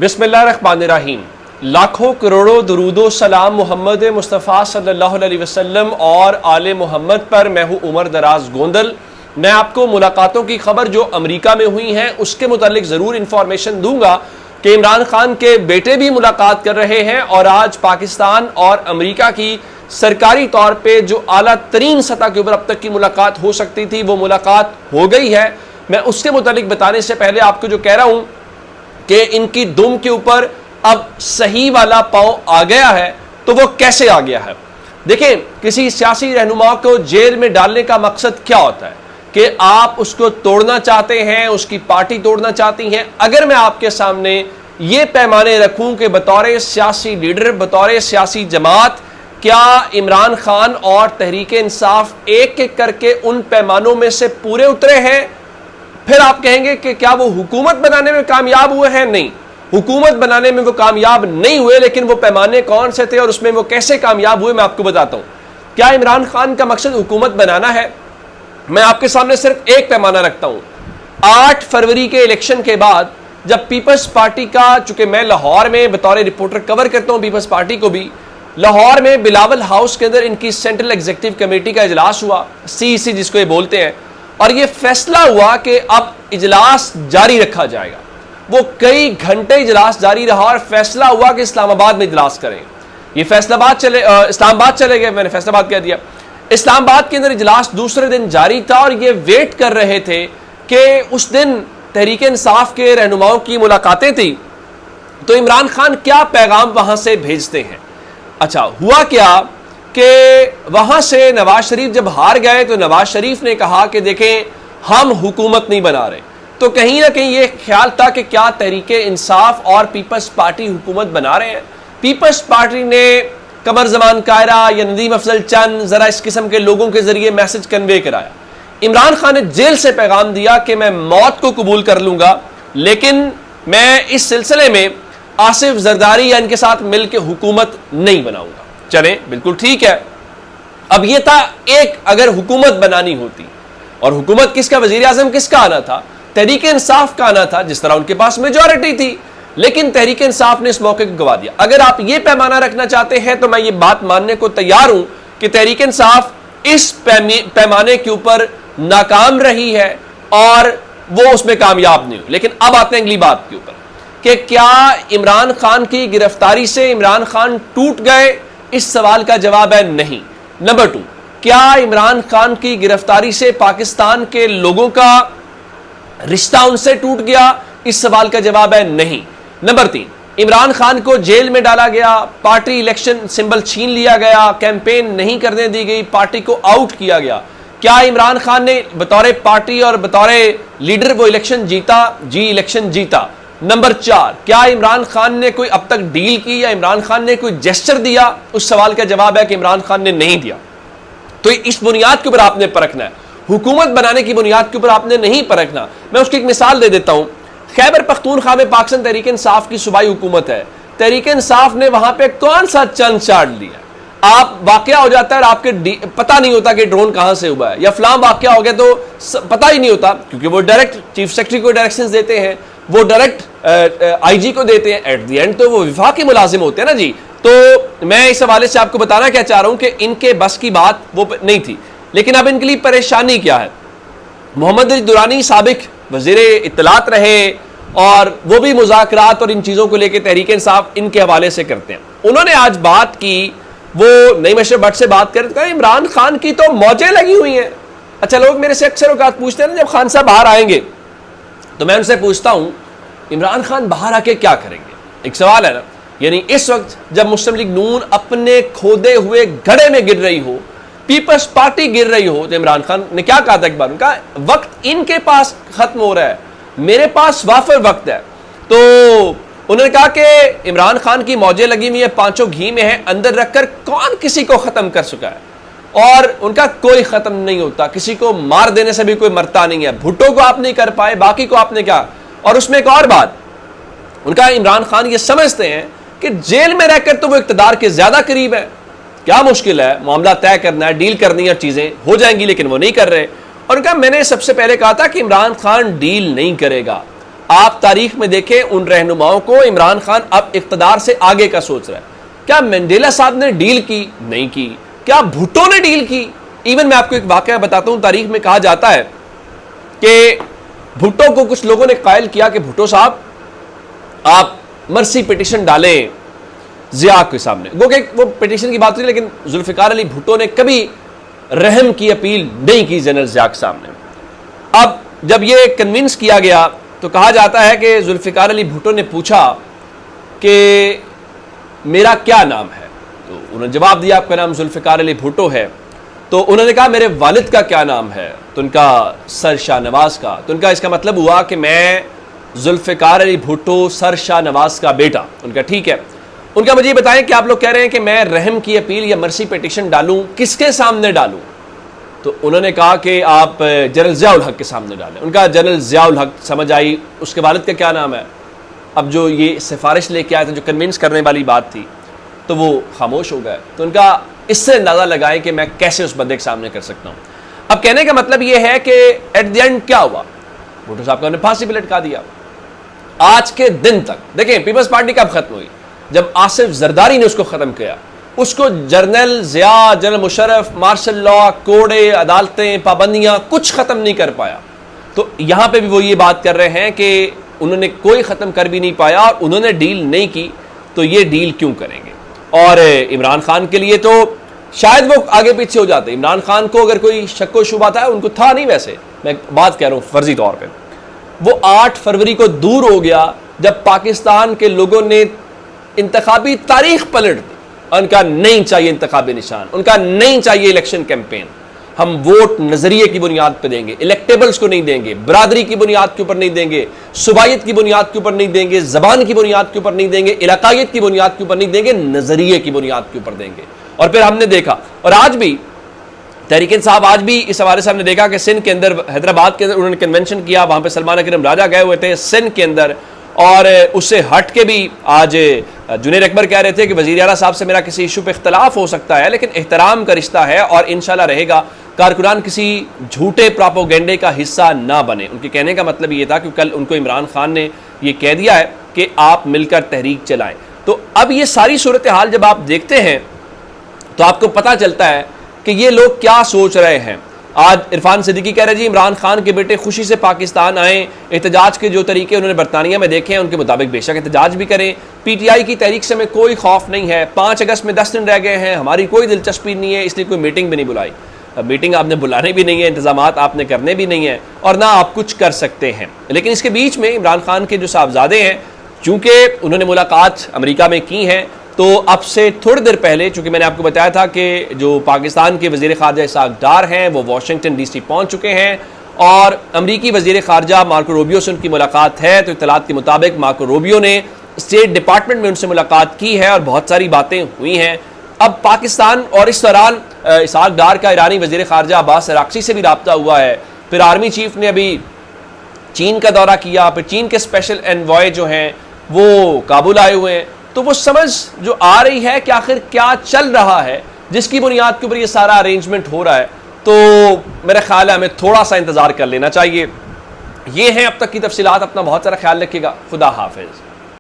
بسم اللہ الرحمن الرحیم۔ لاکھوں کروڑوں درود و سلام محمد مصطفیٰ صلی اللہ علیہ وسلم اور آل محمد پر۔ میں ہوں عمر دراز گوندل۔ میں آپ کو ملاقاتوں کی خبر جو امریکہ میں ہوئی ہیں اس کے متعلق ضرور انفارمیشن دوں گا کہ عمران خان کے بیٹے بھی ملاقات کر رہے ہیں، اور آج پاکستان اور امریکہ کی سرکاری طور پہ جو اعلیٰ ترین سطح کے اوپر اب تک کی ملاقات ہو سکتی تھی وہ ملاقات ہو گئی ہے۔ میں اس کے متعلق بتانے سے پہلے آپ کو جو کہہ رہا ہوں کہ ان کی دم کے اوپر اب صحیح والا پاؤں آ گیا ہے، تو وہ کیسے آ گیا ہے؟ دیکھیں، کسی سیاسی رہنما کو جیل میں ڈالنے کا مقصد کیا ہوتا ہے کہ آپ اس کو توڑنا چاہتے ہیں، اس کی پارٹی توڑنا چاہتی ہیں۔ اگر میں آپ کے سامنے یہ پیمانے رکھوں کہ بطور سیاسی لیڈر، بطور سیاسی جماعت، کیا عمران خان اور تحریک انصاف ایک ایک کر کے ان پیمانوں میں سے پورے اترے ہیں، پھر آپ کہیں گے کہ کیا وہ حکومت بنانے میں کامیاب ہوئے ہیں؟ نہیں، حکومت بنانے میں وہ کامیاب نہیں ہوئے، لیکن وہ پیمانے کون سے تھے اور اس میں وہ کیسے کامیاب ہوئے میں آپ کو بتاتا ہوں۔ کیا عمران خان کا مقصد حکومت بنانا ہے؟ میں آپ کے سامنے صرف ایک پیمانہ رکھتا ہوں۔ 8 فروری کے الیکشن کے بعد جب پیپلز پارٹی کا، چونکہ میں لاہور میں بطور رپورٹر کور کرتا ہوں پیپلز پارٹی کو بھی، لاہور میں بلاول ہاؤس کے اندر ان کی سینٹرل ایگزیکٹو کمیٹی کا اجلاس ہوا، سی جس کو یہ بولتے ہیں، اور یہ فیصلہ ہوا کہ اب اجلاس جاری رکھا جائے گا۔ وہ کئی گھنٹے اجلاس جاری رہا اور فیصلہ ہوا کہ اسلام آباد میں اجلاس کریں۔ یہ اسلام آباد چلے گئے، میں نے فیصلہ آباد کہہ دیا۔ اسلام آباد کے اندر اجلاس دوسرے دن جاری تھا، اور یہ ویٹ کر رہے تھے کہ اس دن تحریک انصاف کے رہنماؤں کی ملاقاتیں تھیں، تو عمران خان کیا پیغام وہاں سے بھیجتے ہیں۔ اچھا، ہوا کیا کہ وہاں سے نواز شریف جب ہار گئے تو نواز شریف نے کہا کہ دیکھیں ہم حکومت نہیں بنا رہے، تو کہیں نہ کہیں یہ خیال تھا کہ کیا تحریک انصاف اور پیپلز پارٹی حکومت بنا رہے ہیں۔ پیپلز پارٹی نے قمر زمان کائرہ یا ندیم افضل چند ذرا اس قسم کے لوگوں کے ذریعے میسج کنوے کرایا۔ عمران خان نے جیل سے پیغام دیا کہ میں موت کو قبول کر لوں گا، لیکن میں اس سلسلے میں آصف زرداری یا ان کے ساتھ مل کے حکومت نہیں بناؤں گا۔ چلیں، بالکل ٹھیک ہے۔ اب یہ تھا ایک، اگر حکومت بنانی ہوتی، اور حکومت کس کا، وزیر اعظم کس کا آنا تھا؟ تحریک انصاف کا آنا تھا، جس طرح ان کے پاس میجورٹی تھی، لیکن تحریک انصاف نے اس موقع کو گوا دیا۔ اگر آپ یہ پیمانہ رکھنا چاہتے ہیں تو میں یہ بات ماننے کو تیار ہوں کہ تحریک انصاف اس پیمانے کے اوپر ناکام رہی ہے اور وہ اس میں کامیاب نہیں ہوئی۔ لیکن اب آتے ہیں اگلی بات کے اوپر کہ کیا عمران خان کی گرفتاری سے عمران خان ٹوٹ گئے؟ اس سوال کا جواب ہے نہیں۔ نمبر 2، کیا عمران خان کی گرفتاری سے پاکستان کے لوگوں کا رشتہ ان سے ٹوٹ گیا؟ اس سوال کا جواب ہے نہیں۔ نمبر 3، عمران خان کو جیل میں ڈالا گیا، پارٹی الیکشن سمبل چھین لیا گیا، کیمپین نہیں کرنے دی گئی، پارٹی کو آؤٹ کیا گیا۔ کیا عمران خان نے بطور پارٹی اور بطور لیڈر وہ الیکشن جیتا؟ جی، الیکشن جیتا۔ نمبر 4، کیا عمران خان نے کوئی اب تک ڈیل کی یا عمران خان نے کوئی جیسچر دیا؟ اس سوال کا جواب ہے کہ عمران خان نے نہیں دیا۔ تو اس بنیاد کے اوپر آپ نے پرکھنا ہے، حکومت بنانے کی بنیاد کے اوپر آپ نے نہیں پرکھنا۔ میں اس کی ایک مثال دے دیتا ہوں۔ خیبر پختونخوا میں پاکستان تحریک انصاف کی صوبائی حکومت ہے، تحریک انصاف نے وہاں پہ کون سا چند چاڑ لیا؟ آپ واقعہ ہو جاتا ہے اور آپ کے پتہ نہیں ہوتا کہ ڈرون کہاں سے ہوا ہے، یا فلاں واقعہ ہو گیا تو پتہ ہی نہیں ہوتا، کیونکہ وہ ڈائریکٹ چیف سیکرٹری کو ڈائریکشنز دیتے ہیں، وہ ڈائریکٹ آئی جی کو دیتے ہیں، ایٹ دی اینڈ تو وہ وفاقی ملازم ہوتے ہیں نا جی۔ تو میں اس حوالے سے آپ کو بتانا کیا چاہ رہا ہوں کہ ان کے بس کی بات وہ نہیں تھی، لیکن اب ان کے لیے پریشانی کیا ہے؟ محمد علی درانی سابق وزیر اطلاعات رہے، اور وہ بھی مذاکرات اور ان چیزوں کو لے کے تحریک انصاف ان کے حوالے سے کرتے ہیں۔ انہوں نے آج بات کی، وہ نئی مشرف بٹ سے بات کرتے ہیں، عمران خان کی تو موجیں لگی ہوئی ہیں۔ اچھا، لوگ میرے سے اکثر اوقات پوچھتے ہیں نا جب خان صاحب باہر آئیں گے تو میں ان سے پوچھتا ہوں عمران خان باہر آ کے کیا کریں گے؟ ایک سوال ہے نا، یعنی اس وقت جب مسلم لیگ نون اپنے کھودے ہوئے گڑھے میں گر رہی ہو، پیپلز پارٹی گر رہی ہو، تو عمران خان نے کیا کہا تھا ایک بار؟ ان کا وقت ان کے پاس ختم ہو رہا ہے، میرے پاس وافر وقت ہے۔ تو انہوں نے کہا کہ عمران خان کی موجیں لگی ہوئی ہیں، پانچوں گھی میں ہیں، اندر رکھ کر کون کسی کو ختم کر چکا ہے؟ اور ان کا کوئی ختم نہیں ہوتا، کسی کو مار دینے سے بھی کوئی مرتا نہیں ہے۔ بھٹو کو آپ نہیں کر پائے، باقی کو آپ نے کیا؟ اور اس میں ایک اور بات، ان کا عمران خان یہ سمجھتے ہیں کہ جیل میں رہ کر تو وہ اقتدار کے زیادہ قریب ہے، کیا مشکل ہے، معاملہ طے کرنا ہے، ڈیل کرنی ہے، چیزیں ہو جائیں گی، لیکن وہ نہیں کر رہے۔ اور ان کا میں نے سب سے پہلے کہا تھا کہ عمران خان ڈیل نہیں کرے گا۔ آپ تاریخ میں دیکھیں ان رہنماؤں کو عمران خان اب اقتدار سے آگے کا سوچ رہا ہے. کیا مینڈیلا صاحب نے ڈیل کی؟ نہیں کی. کیا بھٹو نے ڈیل کی؟ ایون میں آپ کو ایک واقعہ بتاتا ہوں. تاریخ میں کہا جاتا ہے کہ بھٹو کو کچھ لوگوں نے قائل کیا کہ بھٹو صاحب آپ مرسی پیٹیشن ڈالیں ضیاء کے سامنے. گو کہ وہ پیٹیشن کی بات ہوئی, لیکن ذوالفقار علی بھٹو نے کبھی رحم کی اپیل نہیں کی جنرل ضیاء کے سامنے. اب جب یہ کنونس کیا گیا تو کہا جاتا ہے کہ ذوالفقار علی بھٹو نے پوچھا کہ میرا کیا نام ہے, تو انہوں نے جواب دیا آپ کا نام ذوالفقار علی بھٹو ہے. تو انہوں نے کہا میرے والد کا کیا نام ہے, تو ان کا سر شاہ نواز کا. تو ان کا اس کا مطلب ہوا کہ میں ذوالفقار علی بھٹو سر شاہ نواز کا بیٹا. ان کا ٹھیک ہے. ان کا مجھے یہ بتائیں کہ آپ لوگ کہہ رہے ہیں کہ میں رحم کی اپیل یا مرسی پیٹیشن ڈالوں, کس کے سامنے ڈالوں؟ تو انہوں نے کہا کہ آپ جنرل ضیاء الحق کے سامنے ڈالیں. ان کا جنرل ضیاء الحق سمجھ آئی, اس کے والد کا کیا نام ہے. اب جو یہ سفارش لے کے آئے تھے, جو کنونس کرنے والی بات تھی, تو وہ خاموش ہو گئے. تو ان کا اس سے اندازہ لگائے کہ میں کیسے اس بندے کے سامنے کر سکتا ہوں. اب کہنے کا مطلب یہ ہے کہ ایٹ دی اینڈ کیا ہوا, بھٹو صاحب کو انہوں نے پھانسی پہ لٹکا دیا. آج کے دن تک دیکھیں پیپلز پارٹی کب ختم ہوئی, جب آصف زرداری نے اس کو ختم کیا. اس کو General Zia, General Musharraf, martial law, کوڑے, عدالتیں, پابندیاں کچھ ختم نہیں کر پایا. تو یہاں پہ بھی وہ یہ بات کر رہے ہیں کہ انہوں نے کوئی ختم کر بھی نہیں پایا, اور انہوں نے ڈیل نہیں کی تو یہ ڈیل کیوں کریں گے. اور عمران خان کے لیے تو شاید وہ آگے پیچھے ہو جاتے. عمران خان کو اگر کوئی شک و شبہ تھا, ان کو تھا نہیں, ویسے میں بات کہہ رہا ہوں فرضی طور پہ. وہ 8 فروری کو دور ہو گیا جب پاکستان کے لوگوں نے انتخابی تاریخ پلٹ دی. ان کا نہیں چاہیے انتخابی نشان, ان کا نہیں چاہیے الیکشن کیمپین. ہم ووٹ نظریے کی بنیاد پہ دیں گے, الیکٹیبلز کو نہیں دیں گے, برادری کی بنیاد کے اوپر نہیں دیں گے, صوبائیت کی بنیاد کے اوپر نہیں دیں گے, زبان کی بنیاد کے اوپر نہیں دیں گے, علاقائیت کی بنیاد کے اوپر نہیں دیں گے, نظریے کی بنیاد کے اوپر دیں گے. اور پھر ہم نے دیکھا, اور آج بھی تحریک انصاف آج بھی اس حوالے سے ہم نے دیکھا کہ سندھ کے اندر, حیدرآباد کے اندر انہوں نے کنونشن کیا, وہاں پہ سلمان اکرم راجہ گئے ہوئے تھے سندھ کے اندر. اور اس سے ہٹ کے بھی آج جنید اکبر کہہ رہے تھے کہ وزیر اعلیٰ صاحب سے میرا کسی ایشو پہ اختلاف ہو سکتا ہے, لیکن احترام کا رشتہ ہے اور انشاءاللہ رہے گا. کارکنان کسی جھوٹے پراپوگینڈے کا حصہ نہ بنے. ان کے کہنے کا مطلب یہ تھا کہ کل ان کو عمران خان نے یہ کہہ دیا ہے کہ آپ مل کر تحریک چلائیں. تو اب یہ ساری صورتحال جب آپ دیکھتے ہیں تو آپ کو پتہ چلتا ہے کہ یہ لوگ کیا سوچ رہے ہیں. آج عرفان صدیقی کہہ رہے جی عمران خان کے بیٹے خوشی سے پاکستان آئیں, احتجاج کے جو طریقے انہوں نے برطانیہ میں دیکھے ہیں ان کے مطابق بے شک احتجاج بھی کریں. پی ٹی آئی کی تحریک سے ہمیں کوئی خوف نہیں ہے, 5 اگست میں 10 دن رہ گئے ہیں, ہماری کوئی دلچسپی نہیں ہے, اس لیے کوئی میٹنگ بھی نہیں بلائی. میٹنگ آپ نے بلانے بھی نہیں ہے, انتظامات آپ نے کرنے بھی نہیں ہیں, اور نہ آپ کچھ کر سکتے ہیں. لیکن اس کے بیچ میں عمران خان کے جو صاحبزادے ہیں, چونکہ انہوں نے ملاقات امریکہ میں کی ہیں, تو اب سے تھوڑی دیر پہلے, چونکہ میں نے آپ کو بتایا تھا کہ جو پاکستان کے وزیر خارجہ اسحاق ڈار ہیں وہ واشنگٹن ڈی سی پہنچ چکے ہیں, اور امریکی وزیر خارجہ مارکو روبیو سے ان کی ملاقات ہے. تو اطلاعات کے مطابق مارکو روبیو نے اسٹیٹ ڈپارٹمنٹ میں ان سے ملاقات کی ہے اور بہت ساری باتیں ہوئی ہیں. اب پاکستان, اور اس دوران اسحاق ڈار کا ایرانی وزیر خارجہ عباس عراقچی سے بھی رابطہ ہوا ہے. پھر آرمی چیف نے ابھی چین کا دورہ کیا, پھر چین کے اسپیشل انوائے جو ہیں وہ کابل آئے ہوئے ہیں. تو وہ سمجھ جو آ رہی ہے کہ آخر کیا چل رہا ہے, جس کی بنیاد کے اوپر یہ سارا ارینجمنٹ ہو رہا ہے. تو میرا خیال ہے ہمیں تھوڑا سا انتظار کر لینا چاہیے. یہ ہیں اب تک کی تفصیلات. اپنا بہت سارا خیال رکھیے گا. خدا حافظ.